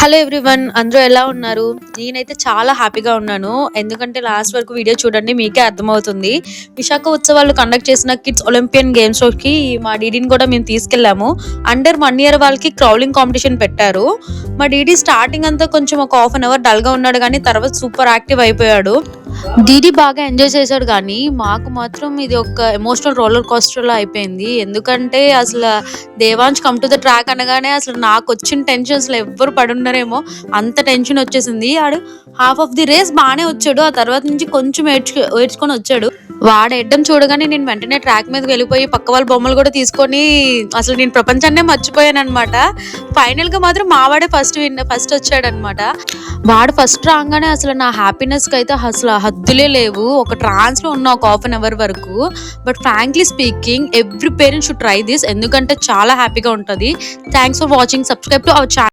Hello everyone, అందరూ ఎలా ఉన్నారు? నేనైతే చాలా హ్యాపీగా ఉన్నాను. ఎందుకంటే లాస్ట్ వరకు వీడియో చూడండి, మీకే అర్థమవుతుంది. విశాఖ ఉత్సవాలు కండక్ట్ చేసిన కిడ్స్ ఒలింపియన్ గేమ్స్‌కి మా డీడీని కూడా మేము తీసుకెళ్ళాము. అండర్ 1 ఇయర్ వాళ్ళకి క్రౌలింగ్ కాంపిటీషన్ పెట్టారు. మా డీడీ స్టార్టింగ్ అంతా కొంచెం ఒక హాఫ్ అన్ అవర్ డల్‌గా ఉన్నాడు గానీ తర్వాత సూపర్ యాక్టివ్ అయిపోయాడు. డీడీ బాగా ఎంజాయ్ చేశాడు కానీ మాకు మాత్రం ఇది ఒక ఎమోషనల్ రోలర్ కోస్టర్‌లా అయిపోయింది. ఎందుకంటే అసలు Devansh come to the track అనగానే అసలు నాకొచ్చిన టెన్షన్ అసలు ఎవ్వరు పడుండరేమో అంత టెన్షన్ వచ్చేసింది. ఆడు హాఫ్ ఆఫ్ ది రేస్ బానే వచ్చాడు. ఆ తర్వాత నుంచి కొంచెం ఏడ్చుకొని వచ్చాడు. వాడు ఎడ్డం చూడగానే నేను వెంటనే ట్రాక్ మీదకి వెళ్ళిపోయి పక్క వాళ్ళ బొమ్మలు కూడా తీసుకొని అసలు నేను ప్రపంచాన్నే మర్చిపోయాను అనమాట. ఫైనల్ గా మాత్రం మావాడే ఫస్ట్ వచ్చాడనమాట. వాడు ఫస్ట్ రాగానే అసలు నా హ్యాపీనెస్ కి అయితే అసలు హద్దులే లేవు. ఒక ట్రాన్స్ లో ఉన్న ఒక హాఫ్ అన్ అవర్ వరకు. But frankly speaking every parent should try this, ఎందుకంటే చాలా హ్యాపీగా ఉంటుంది. Thanks for watching. Subscribe to our channel.